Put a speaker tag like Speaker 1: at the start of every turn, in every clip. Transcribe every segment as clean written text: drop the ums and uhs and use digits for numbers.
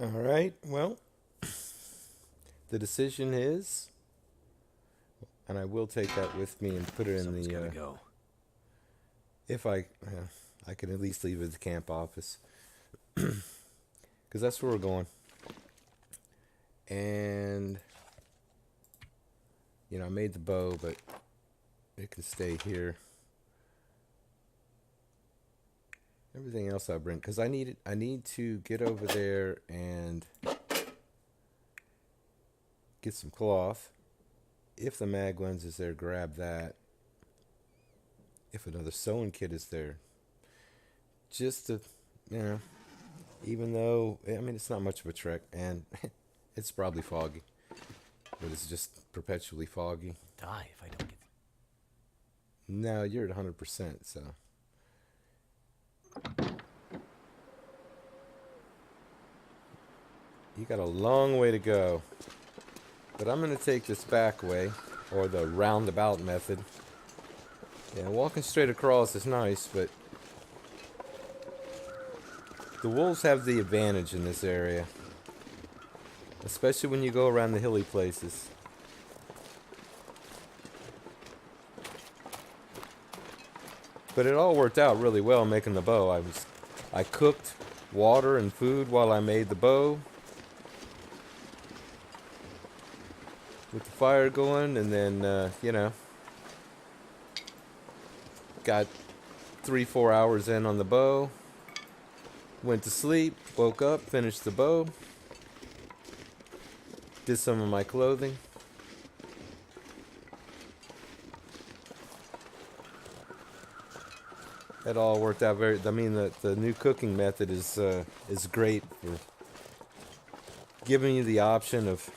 Speaker 1: All right. Well, the decision is, and I will take that with me and put it in
Speaker 2: Someone's
Speaker 1: the.
Speaker 2: gotta go.
Speaker 1: If I can at least leave it at the camp office because that's where we're going. And I made the bow, but it can stay here. Everything else I bring because I need to get over there and get some cloth. If the mag lens is there, grab that. If another sewing kit is there, just to, you know, even though I mean it's not much of a trek and it's probably foggy, but it's just perpetually foggy.
Speaker 2: Die if I don't get.
Speaker 1: No, you're at 100%, so you got a long way to go. But I'm gonna take this back way, or the roundabout method. Yeah, walking straight across is nice, but the wolves have the advantage in this area, especially when you go around the hilly places. But it all worked out really well making the bow. I cooked water and food while I made the bow with the fire going, and then got 3-4 hours in on the bow. Went to sleep, woke up, finished the bow, did some of my clothing. It all worked out very. I mean, the new cooking method is great for giving you the option of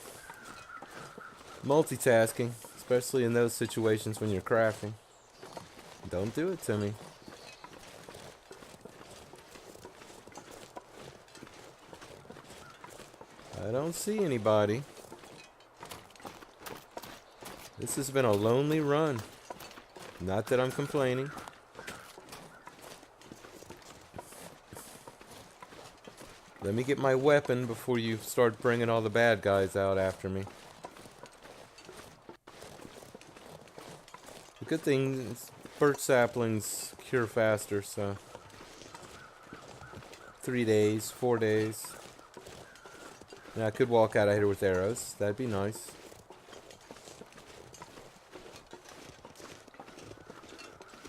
Speaker 1: multitasking, especially in those situations when you're crafting. Don't do it to me. I don't see anybody. This has been a lonely run. Not that I'm complaining. Let me get my weapon before you start bringing all the bad guys out after me. The good thing is birch saplings cure faster, so 3 days, 4 days. And I could walk out of here with arrows. That'd be nice.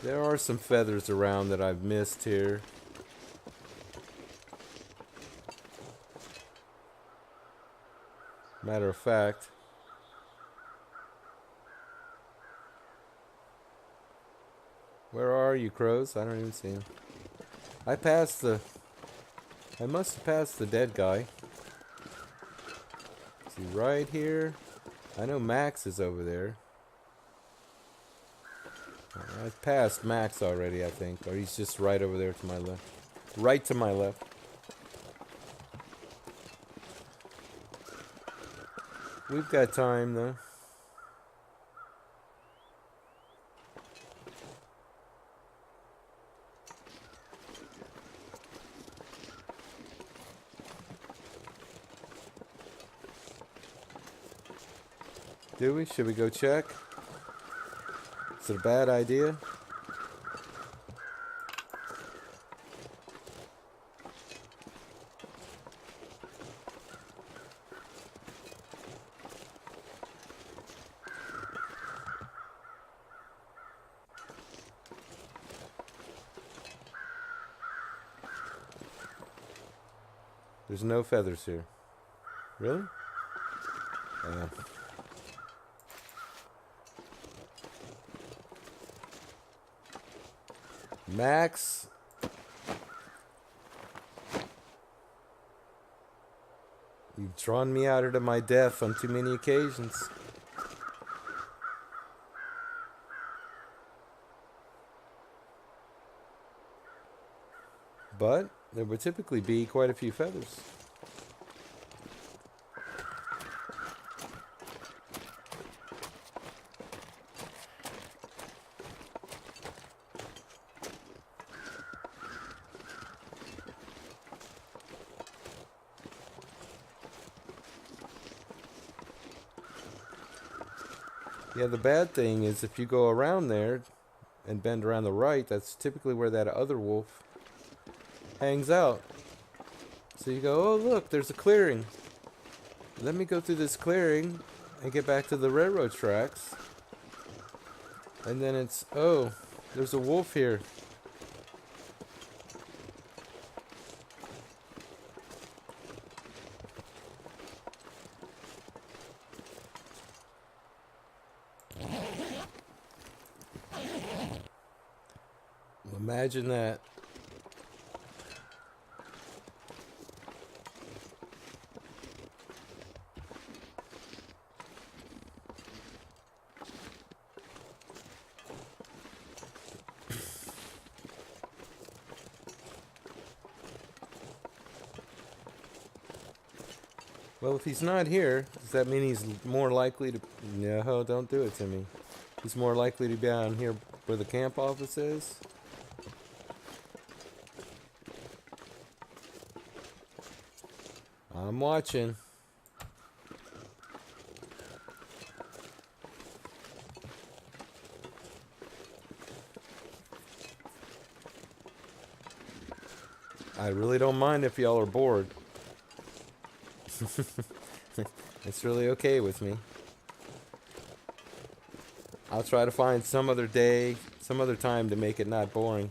Speaker 1: There are some feathers around that I've missed here. Matter of fact, where are you, crows? I don't even see them. I must have passed the dead guy. Is he right here? I know Max is over there. I've passed Max already, I think. Or he's just right over there to my left. Right to my left. We've got time, though. Do we? Should we go check? Is it a bad idea? There's no feathers here. Really? Max. You've drawn me out to my death on too many occasions. But there would typically be quite a few feathers. Yeah, the bad thing is if you go around there and bend around the right, that's typically where that other wolf hangs out. So you go, oh look, there's a clearing. Let me go through this clearing and get back to the railroad tracks. And then it's, oh, there's a wolf here. Imagine that. Well, if he's not here, does that mean he's more likely to... No, don't do it to me. He's more likely to be down here where the camp office is? I'm watching. I really don't mind if y'all are bored. It's really okay with me. I'll try to find some other day, some other time to make it not boring.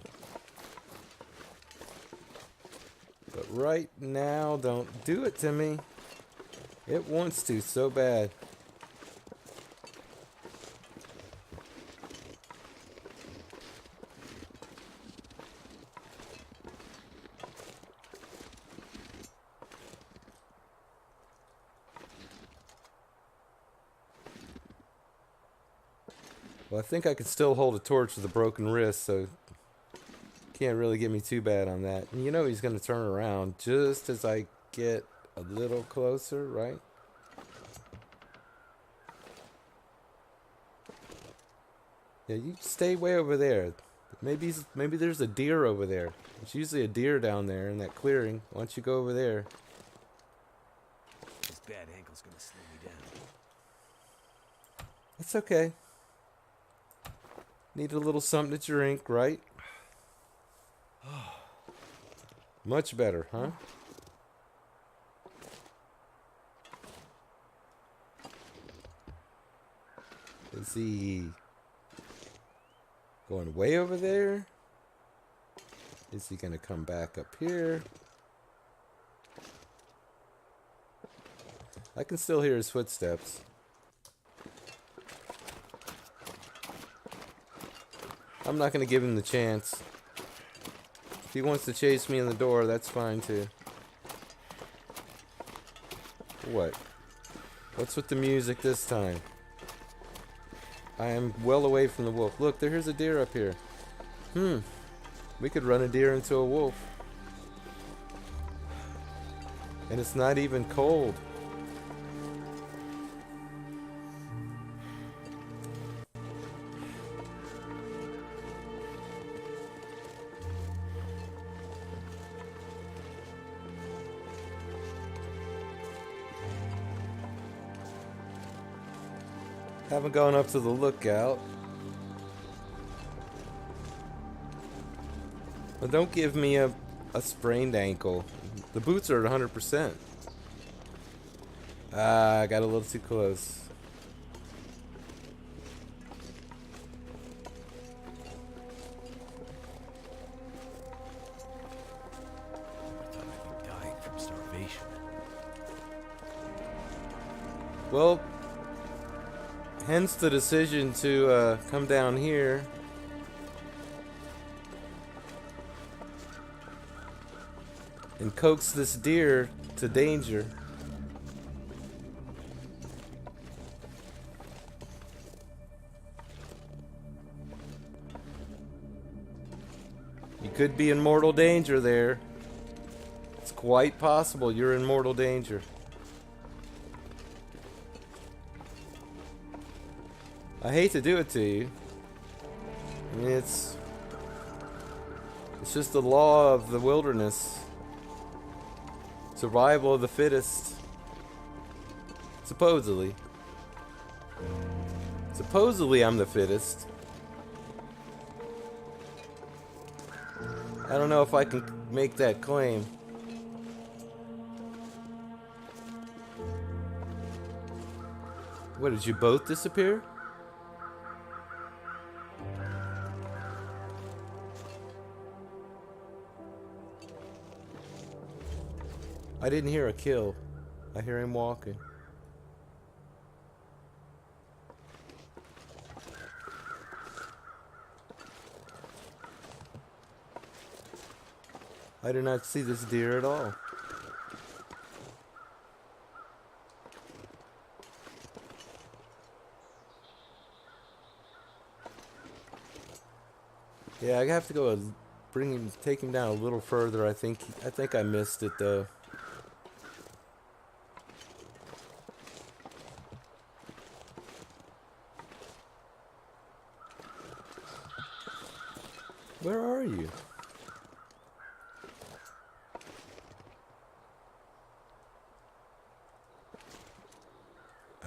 Speaker 1: But right now, don't do it to me. It wants to so bad. Well, I think I can still hold a torch with a broken wrist, so can't really get me too bad on that. And you know he's going to turn around just as I get a little closer, right? Yeah, you stay way over there. Maybe there's a deer over there. There's usually a deer down there in that clearing. Why don't you go over there?
Speaker 2: This bad ankle's gonna slow me down.
Speaker 1: It's okay. Need a little something to drink, right? Much better, huh? Is he going way over there? Is he gonna come back up here? I can still hear his footsteps. I'm not gonna give him the chance. If he wants to chase me in the door, that's fine too. What? What's with the music this time? I am well away from the wolf. Look, there's a deer up here. We could run a deer into a wolf. And it's not even cold. Haven't gone up to the lookout. But don't give me a sprained ankle. The boots are at 100%. Ah, I got a little too close.
Speaker 2: I thought I'd be dying from starvation.
Speaker 1: Well, hence the decision to come down here. And coax this deer to danger. You could be in mortal danger there. It's quite possible you're in mortal danger. I hate to do it to you. I mean, it's just the law of the wilderness. Survival of the fittest. Supposedly. Supposedly I'm the fittest. I don't know if I can make that claim. What, did you both disappear? I didn't hear a kill. I hear him walking. I do not see this deer at all. Yeah, I have to go take him down a little further. I think I missed it though. Where are you?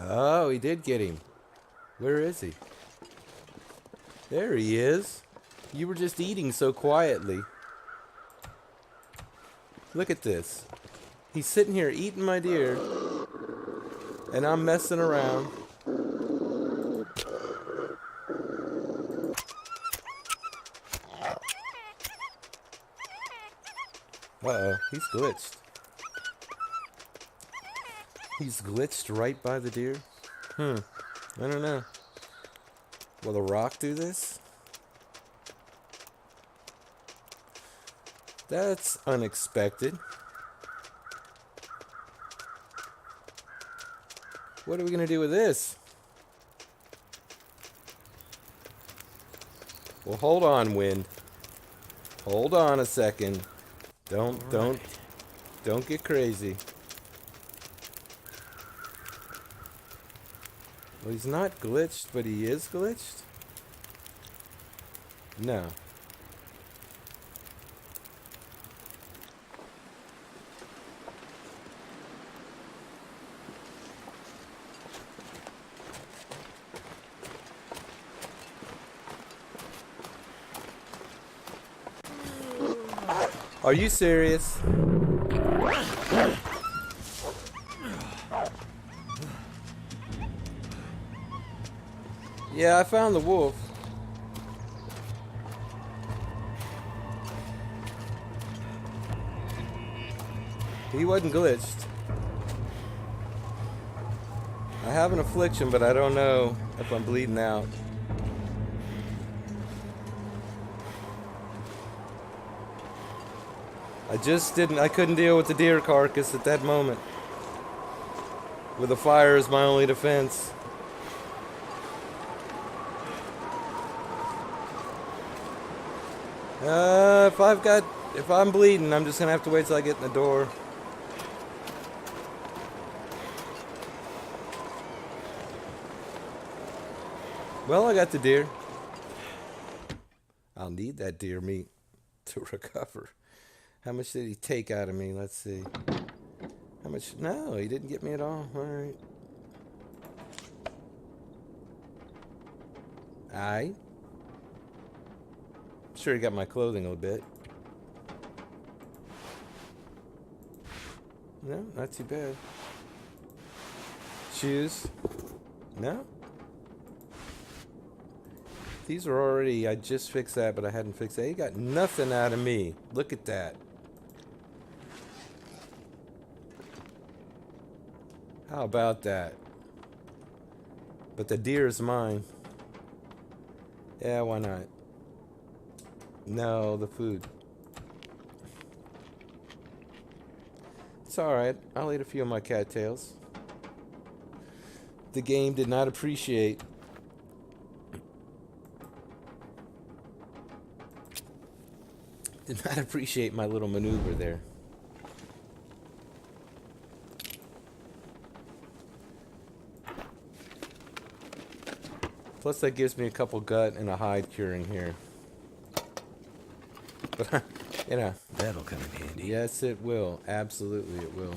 Speaker 1: Oh, he did get him. Where is he? There he is. You were just eating so quietly. Look at this. He's sitting here eating my deer, and I'm messing around. Uh-oh, he's glitched. He's glitched right by the deer? I don't know. Will the rock do this? That's unexpected. What are we gonna do with this? Well, hold on, wind. Hold on a second. Don't get crazy. Well, he's not glitched, but he is glitched? No. Are you serious? Yeah, I found the wolf. He wasn't glitched. I have an affliction, but I don't know if I'm bleeding out. I couldn't deal with the deer carcass at that moment. With the fire as my only defense. If I'm bleeding, I'm just gonna have to wait till I get in the door. Well, I got the deer. I'll need that deer meat to recover. How much did he take out of me? Let's see. How much? No, he didn't get me at all. All right. I'm sure he got my clothing a bit. No, not too bad. Shoes? No? These are already, I just fixed that, but I hadn't fixed that. He got nothing out of me. Look at that. How about that? But the deer is mine. Yeah, why not? No, the food. It's alright. I'll eat a few of my cattails. The game did not appreciate my little maneuver there. Plus that gives me a couple gut and a hide curing here. But, you know.
Speaker 2: That'll come in handy.
Speaker 1: Yes, it will. Absolutely, it will.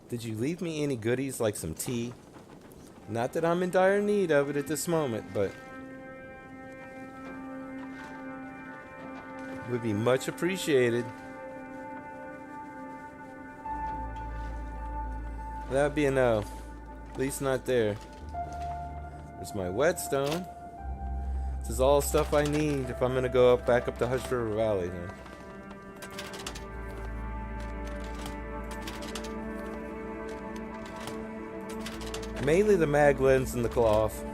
Speaker 1: Did you leave me any goodies like some tea? Not that I'm in dire need of it at this moment, but would be much appreciated. That'd be a no. At least not there. There's my whetstone. This is all stuff I need if I'm gonna go back up the Hush River Valley. Huh? Mainly the mag lens and the cloth.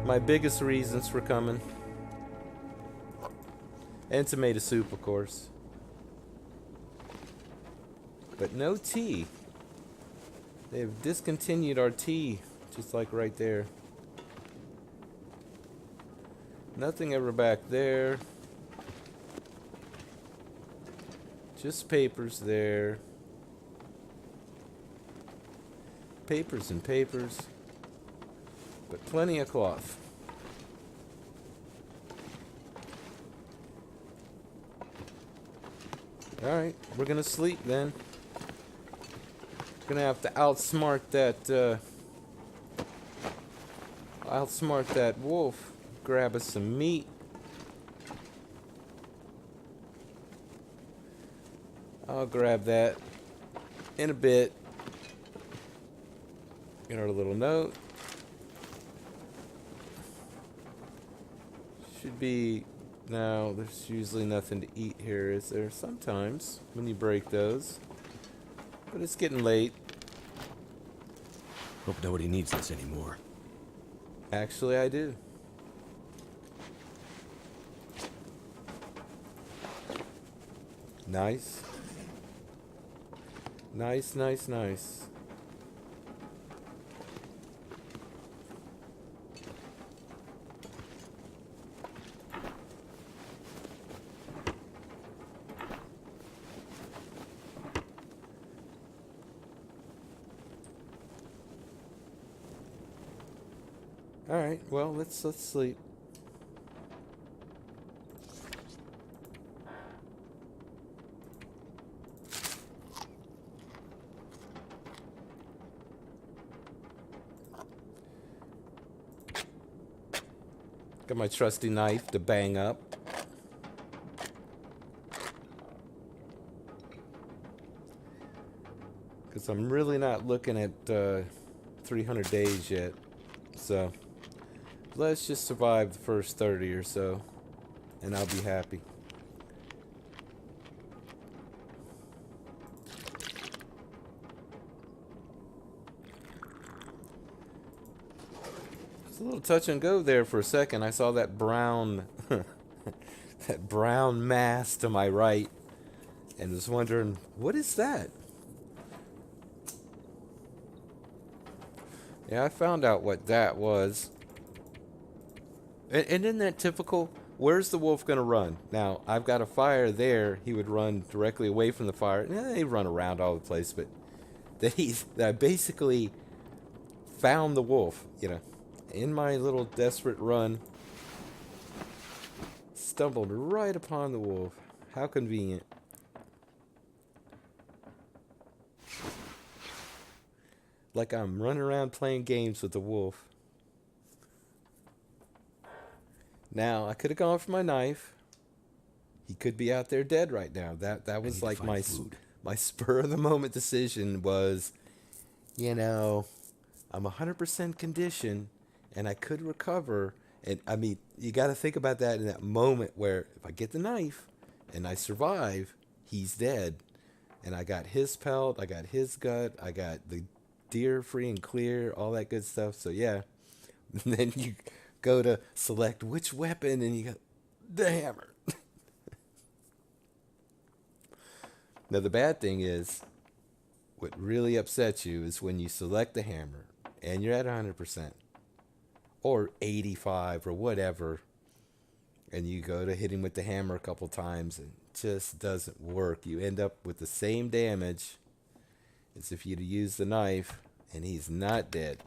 Speaker 1: My biggest reasons for coming. And tomato soup, of course. But no tea. They've discontinued our tea, just like right there. Nothing ever back there. Just papers there. Papers and papers. But plenty of cloth. Alright, we're gonna sleep then. Gonna have to outsmart that wolf. Grab us some meat. I'll grab that in a bit. Get our little note. Should be... No, there's usually nothing to eat here, is there? Sometimes, when you break those. But it's getting late.
Speaker 2: Hope nobody needs this anymore.
Speaker 1: Actually, I do. Nice. Nice, nice, nice. All right, well, let's sleep. Got my trusty knife to bang up. Because I'm really not looking at 300 days yet. So let's just survive the first 30 or so, and I'll be happy. It's a little touch and go there for a second. I saw that brown, that brown mass to my right, and was wondering, what is that? Yeah, I found out what that was. And isn't that typical? Where's the wolf going to run? Now, I've got a fire there. He would run directly away from the fire. He'd run around all the place, but I basically found the wolf, in my little desperate run. Stumbled right upon the wolf. How convenient. Like I'm running around playing games with the wolf. Now, I could have gone for my knife. He could be out there dead right now. That was like my spur of the moment decision was, I'm 100% conditioned and I could recover. And I mean, you got to think about that in that moment where if I get the knife and I survive, he's dead. And I got his pelt, I got his gut, I got the deer free and clear, all that good stuff. So yeah, and then you go to select which weapon and you go, the hammer. Now the bad thing is, what really upsets you is when you select the hammer and you're at 100% or 85 or whatever, and you go to hit him with the hammer a couple times and it just doesn't work. You end up with the same damage as if you'd used the knife, and he's not dead.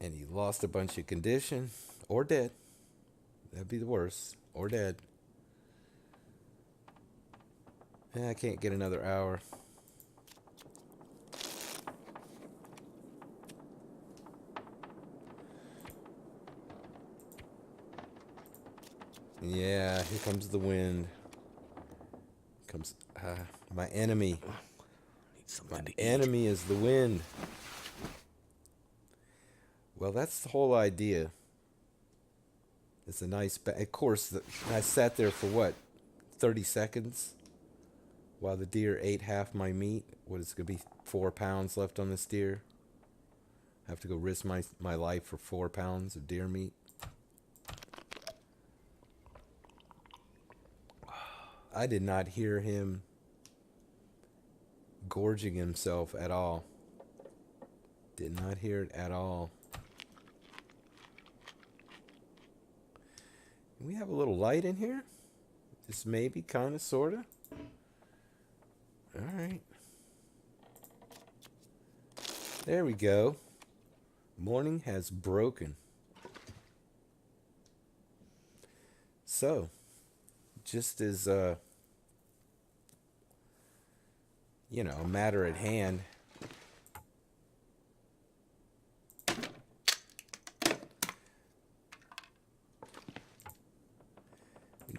Speaker 1: And he lost a bunch of condition, or dead. That'd be the worst, or dead. I can't get another hour. Yeah, here comes the wind. Comes my enemy.
Speaker 2: Need something
Speaker 1: My
Speaker 2: to eat.
Speaker 1: enemy is the wind. Well, that's the whole idea. It's a nice... Of course, I sat there for what? 30 seconds? While the deer ate half my meat. What is going to be 4 pounds left on this deer? I have to go risk my life for 4 pounds of deer meat. I did not hear him gorging himself at all. Did not hear it at all. We have a little light in here? Just maybe, kind of, sort of. Alright. There we go. Morning has broken. So, just as, a matter at hand.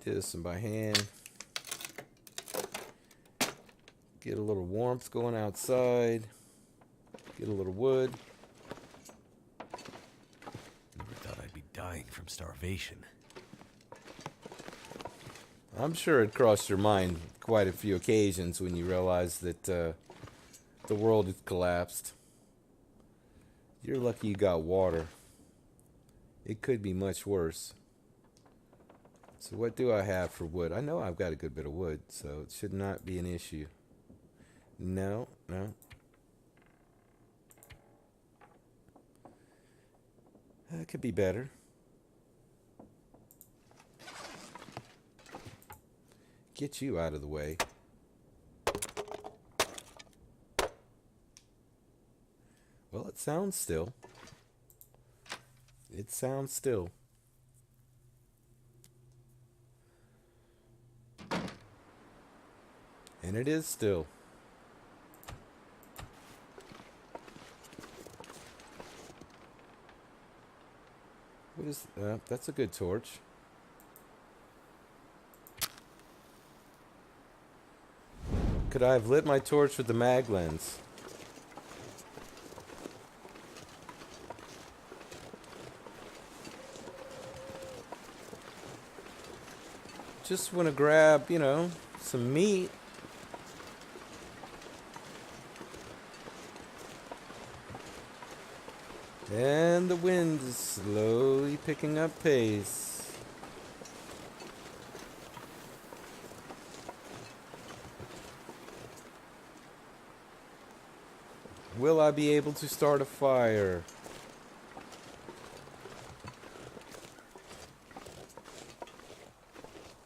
Speaker 1: Do this by hand. Get a little warmth going outside. Get a little wood.
Speaker 2: Never thought I'd be dying from starvation.
Speaker 1: I'm sure it crossed your mind quite a few occasions when you realized that the world had collapsed. You're lucky you got water. It could be much worse. So what do I have for wood? I know I've got a good bit of wood, so it should not be an issue. No. That could be better. Get you out of the way. Well, it sounds still. It sounds still. And it is still. What is... that's a good torch. Could I have lit my torch with the mag lens? Just want to grab, some meat. And the wind is slowly picking up pace. Will I be able to start a fire?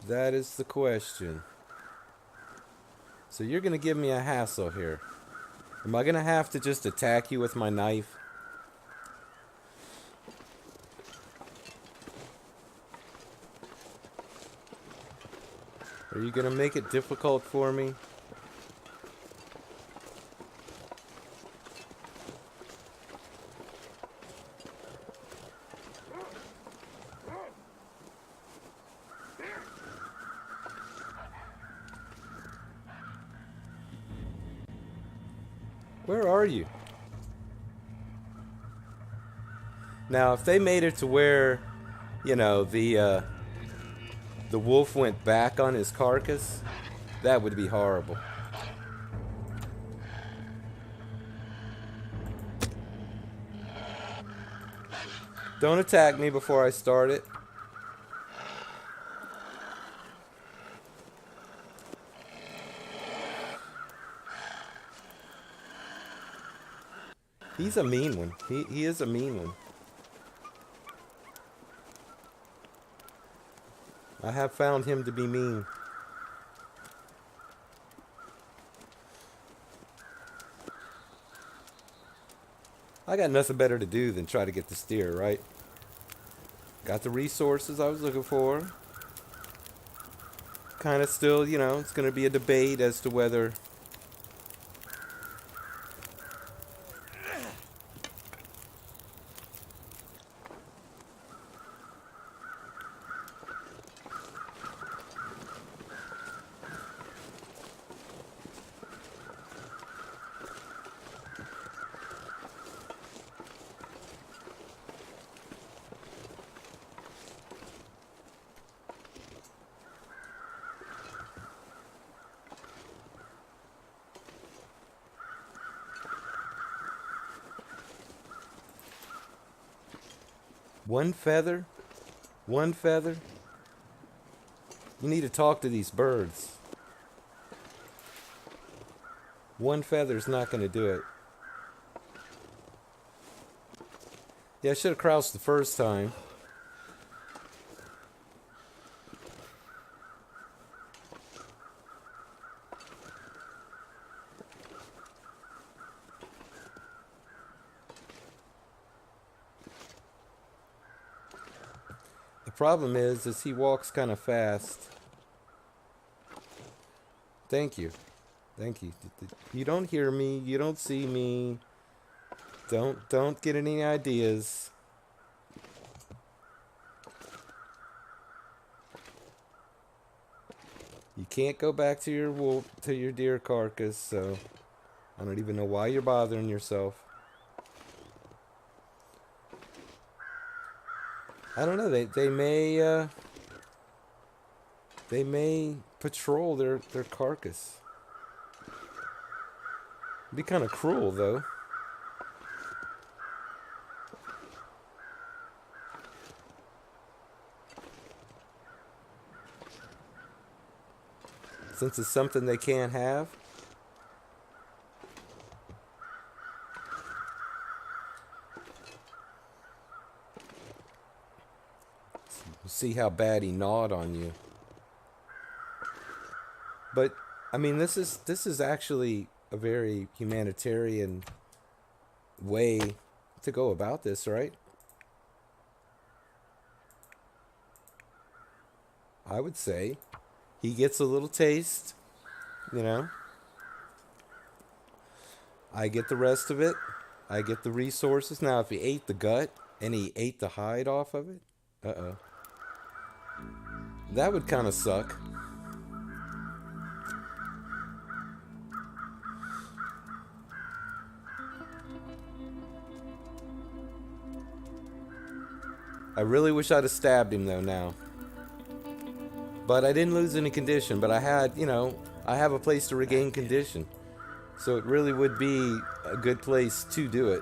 Speaker 1: That is the question. So you're going to give me a hassle here. Am I going to have to just attack you with my knife? Are you going to make it difficult for me? Where are you? Now, if they made it to where, the wolf went back on his carcass, that would be horrible. Don't attack me before I start it. He's a mean one. He is a mean one. I have found him to be mean. I got nothing better to do than try to get the steer, right? Got the resources I was looking for. kind of still, it's going to be a debate as to whether. One feather? One feather? You need to talk to these birds. One feather's not going to do it. Yeah, I should have crouched the first time. The problem is he walks kind of fast. Thank you. Thank you. You don't hear me. You don't see me. Don't get any ideas. You can't go back to your deer carcass, so I don't even know why you're bothering yourself. I don't know. They may patrol their carcass. It'd be kind of cruel, though. Since it's something they can't have. See how bad he gnawed on you. But I mean, this is actually a very humanitarian way to go about this, right? I would say he gets a little taste, you know. I get the rest of it. I get the resources. Now, if he ate the gut and he ate the hide off of it, uh-oh. That would kind of suck. I really wish I'd have stabbed him though now. But I didn't lose any condition, but I had, I have a place to regain condition. So it really would be a good place to do it.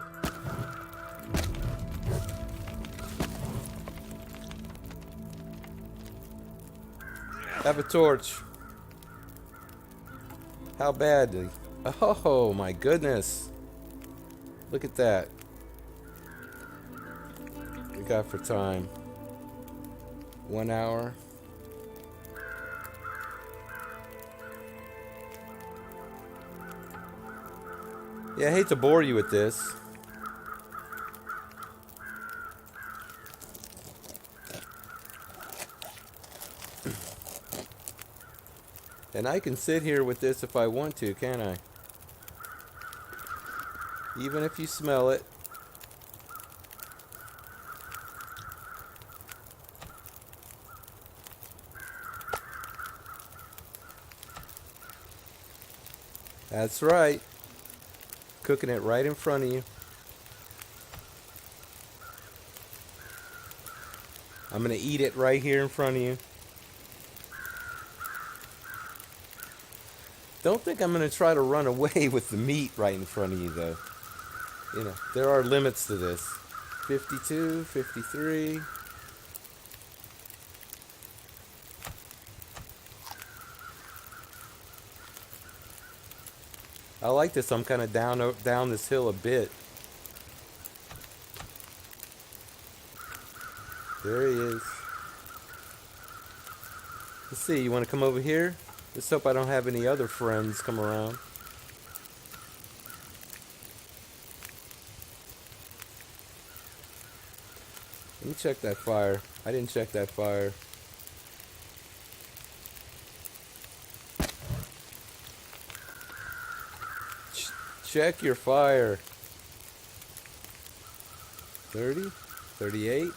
Speaker 1: Have a torch. How badly? Oh my goodness. Look at that. We got for time. 1 hour. Yeah, I hate to bore you with this. And I can sit here with this if I want to, can't I? Even if you smell it. That's right. Cooking it right in front of you. I'm going to eat it right here in front of you. Don't think I'm going to try to run away with the meat right in front of you, though. There are limits to this. 52, 53. I like this. I'm kind of down this hill a bit. There he is. Let's see. You want to come over here? Let's hope I don't have any other friends come around. Let me check that fire. I didn't check that fire. Check your fire. 30? 38?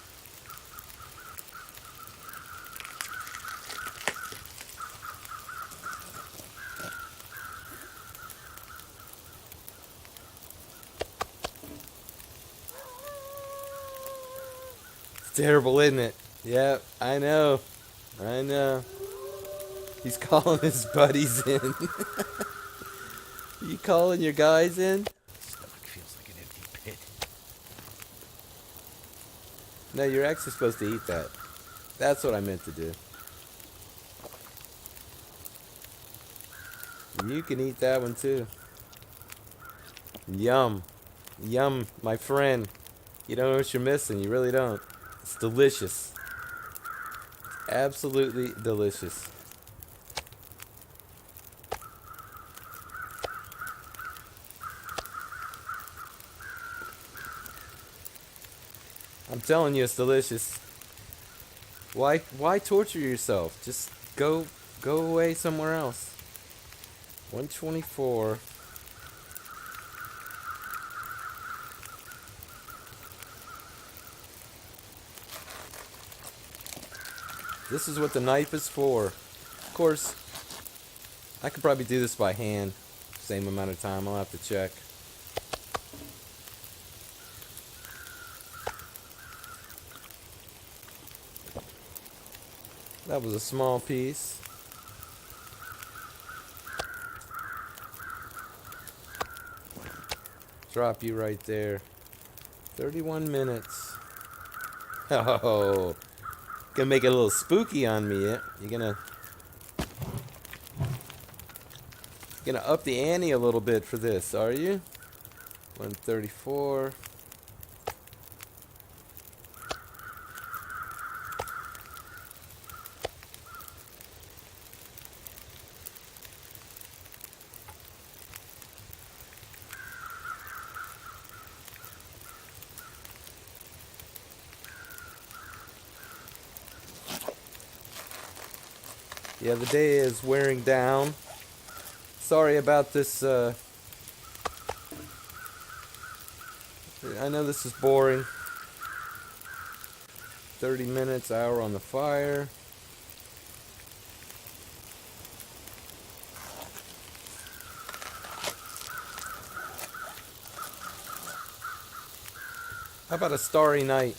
Speaker 1: It's terrible, isn't it? Yep, I know. I know. He's calling his buddies in. You calling your guys in?
Speaker 2: Stomach feels like an empty pit.
Speaker 1: No, you're actually supposed to eat that. That's what I meant to do. You can eat that one too. Yum. Yum, my friend. You don't know what you're missing. You really don't. It's delicious. Absolutely delicious. I'm telling you, it's delicious. Why torture yourself? Just go away somewhere else. 124. This is what the knife is for. Of course, I could probably do this by hand. Same amount of time. I'll have to check. That was a small piece. Drop you right there. 31 minutes. Oh, gonna make it a little spooky on me. Yeah? You're gonna up the ante a little bit for this, are you? 134. Yeah, the day is wearing down. Sorry about this. I know this is boring. 30 minutes, hour on the fire. How about a starry night?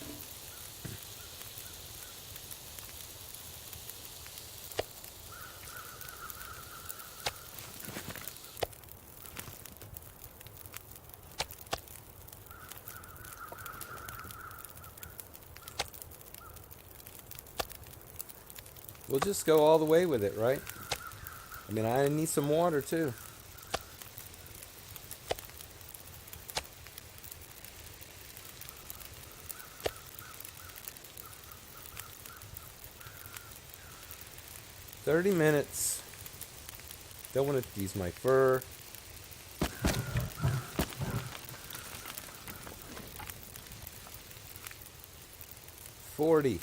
Speaker 1: We'll just go all the way with it, right? I mean, I need some water too. $30 minutes. Don't want to use my fur. $40.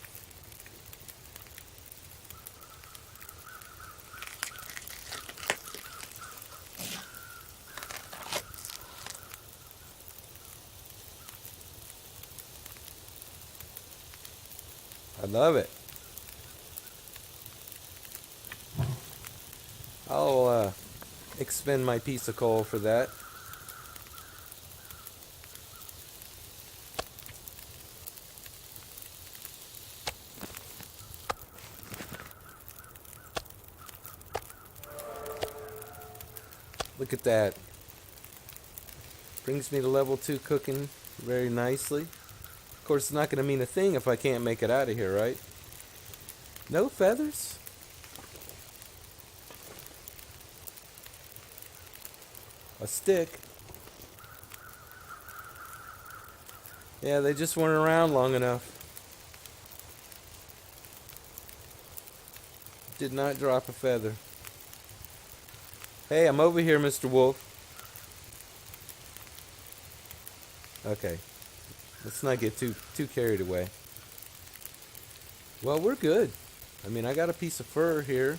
Speaker 1: I love it. I'll expend my piece of coal for that. Look at that. Brings me to level 2 cooking very nicely. Of course, it's not going to mean a thing if I can't make it out of here, right? No feathers? A stick? Yeah, they just weren't around long enough. Did not drop a feather. Hey, I'm over here, Mr. Wolf. Okay. Let's not get too carried away. Well, we're good. I mean, I got a piece of fur here.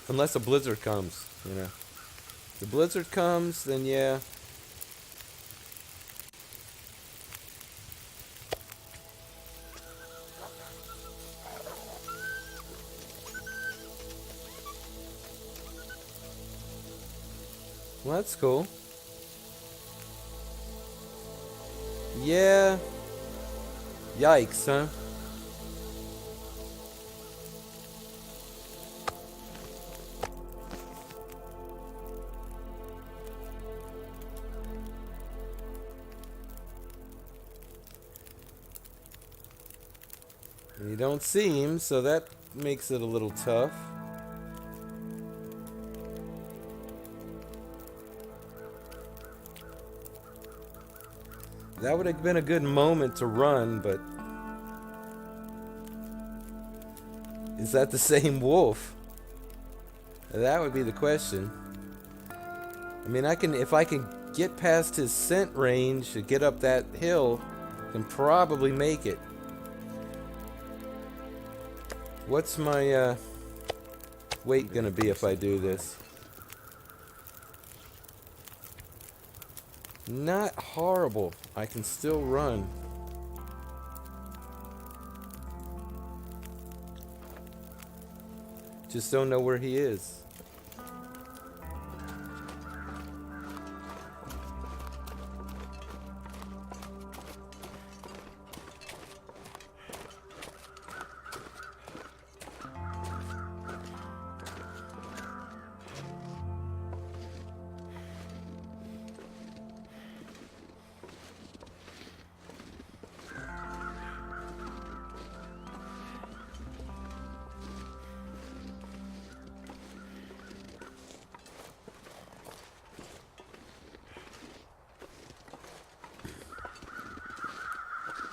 Speaker 1: Unless a blizzard comes, you know. the blizzard comes, then yeah. Well, that's cool. Yeah. Yikes, huh? You don't see him, so that makes it a little tough. That would have been a good moment to run, but is that the same wolf? That would be the question. I mean, if I can get past his scent range to get up that hill, I can probably make it. What's my weight gonna be if I do this? Not horrible. I can still run. Just don't know where he is.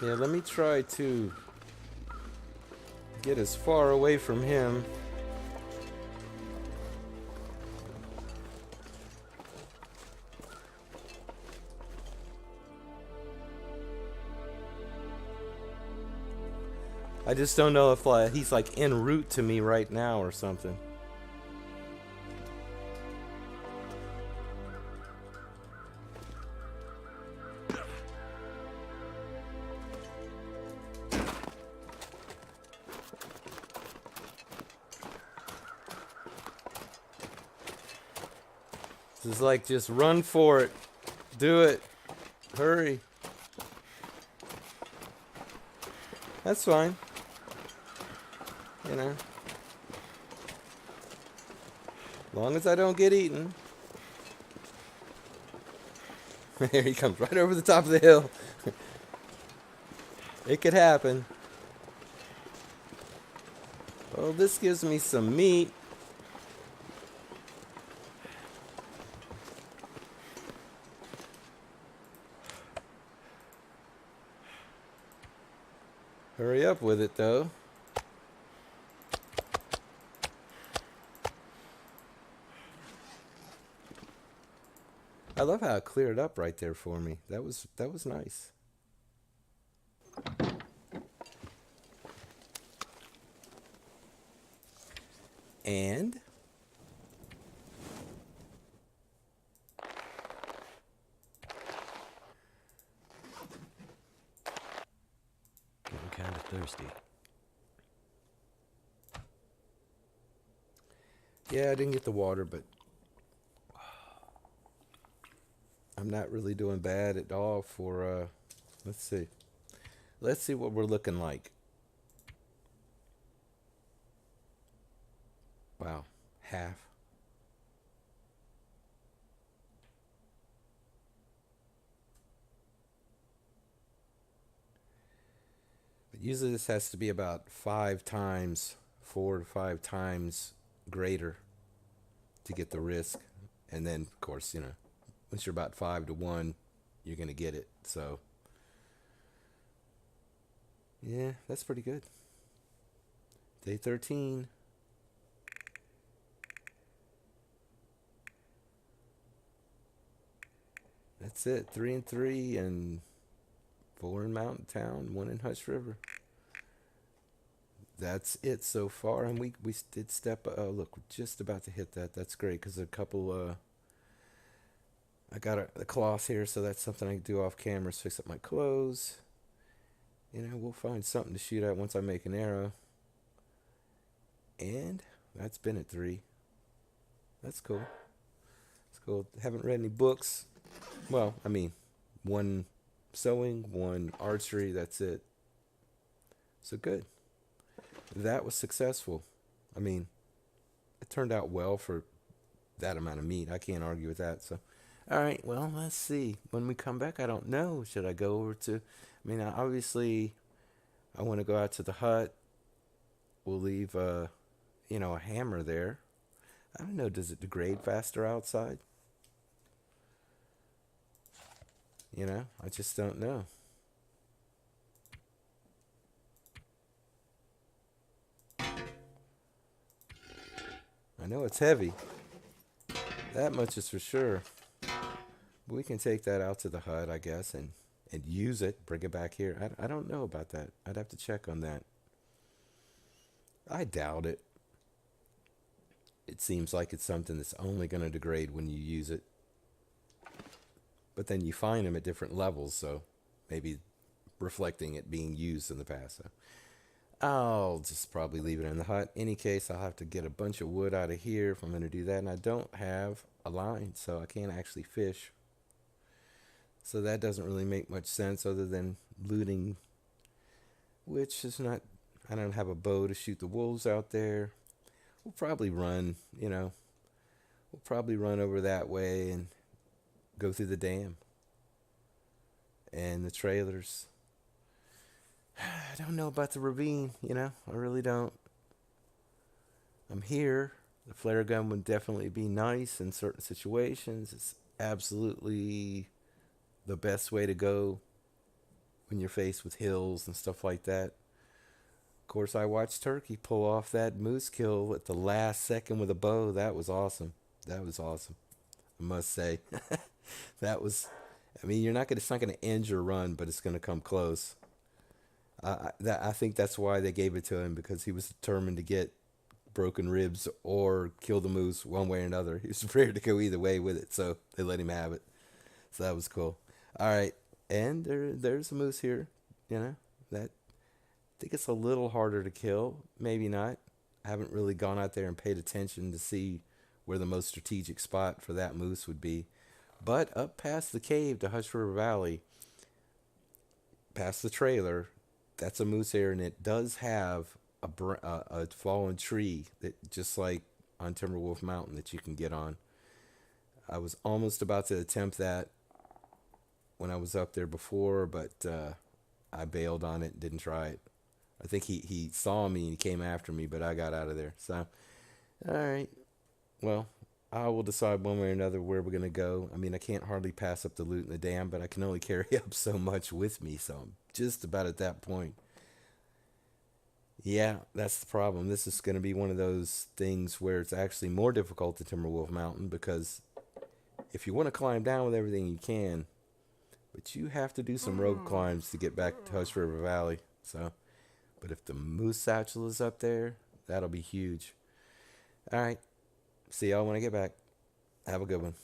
Speaker 1: Yeah, let me try to get as far away from him. I just don't know if he's like en route to me right now or something. This is like, just run for it. Do it. Hurry. That's fine. You know. As long as I don't get eaten. Here he comes, right over the top of the hill. It could happen. Well, this gives me some meat. Hurry up with it, though. I love how it cleared up right there for me. That was nice. And
Speaker 2: Getting kind of thirsty.
Speaker 1: yeah, I didn't get the water, but I'm not really doing bad at all for let's see. Let's see what we're looking like. Wow, half. But usually this has to be about 4 to 5 times greater to get the risk. And then, of course, once you're about 5 to 1, you're going to get it. So, yeah, that's pretty good. Day 13. That's it. 3 and 3, and 4 in Mountain Town, 1 in Hush River. That's it so far, and we did step. Look, we're just about to hit that. That's great because a couple I got a cloth here, so that's something I can do off camera. Is fix up my clothes. We'll find something to shoot at once I make an arrow. And that's been at 3. That's cool. It's cool. Haven't read any books. Well, I mean, one sewing, one archery. That's it. So good. That was successful. I mean, it turned out well for that amount of meat. I can't argue with that. So, all right. Well, let's see. When we come back, I don't know. Should I go over to? I mean, obviously, I want to go out to the hut. We'll leave, a hammer there. I don't know. Does it degrade faster outside? I just don't know. I know it's heavy. That much is for sure. But we can take that out to the hut, I guess, and use it, bring it back here. I don't know about that. I'd have to check on that. I doubt it. It seems like it's something that's only going to degrade when you use it. But then you find them at different levels, so maybe reflecting it being used in the past. So I'll just probably leave it in the hut. Any case, I'll have to get a bunch of wood out of here if I'm going to do that. And I don't have a line, so I can't actually fish. So that doesn't really make much sense other than looting, which is not, I don't have a bow to shoot the wolves out there. We'll probably run, we'll probably run over that way and go through the dam and the trailers. I don't know about the ravine, I really don't. I'm here. The flare gun would definitely be nice in certain situations. It's absolutely the best way to go when you're faced with hills and stuff like that. Of course, I watched Turkey pull off that moose kill at the last second with a bow. That was awesome. That was awesome, I must say. That was, I mean, it's not gonna end your run, but it's gonna come close. I think that's why they gave it to him, because he was determined to get broken ribs or kill the moose one way or another. He was prepared to go either way with it, so they let him have it. So that was cool. All right, and there's a moose here. That I think it's a little harder to kill. Maybe not. I haven't really gone out there and paid attention to see where the most strategic spot for that moose would be. But up past the cave to Hush River Valley, past the trailer, that's a moose area, and it does have a fallen tree that, just like on Timberwolf Mountain, that you can get on. I was almost about to attempt that when I was up there before, but I bailed on it and didn't try it. I think he saw me and he came after me, but I got out of there. So, all right. Well, I will decide one way or another where we're going to go. I mean, I can't hardly pass up the loot in the dam, but I can only carry up so much with me. So I'm just about at that point. Yeah, that's the problem. This is going to be one of those things where it's actually more difficult than Timberwolf Mountain, because if you want to climb down with everything, you can. But you have to do some rope climbs to get back to Hush River Valley. So, but if the moose satchel is up there, that'll be huge. All right. See y'all when I get back. Have a good one.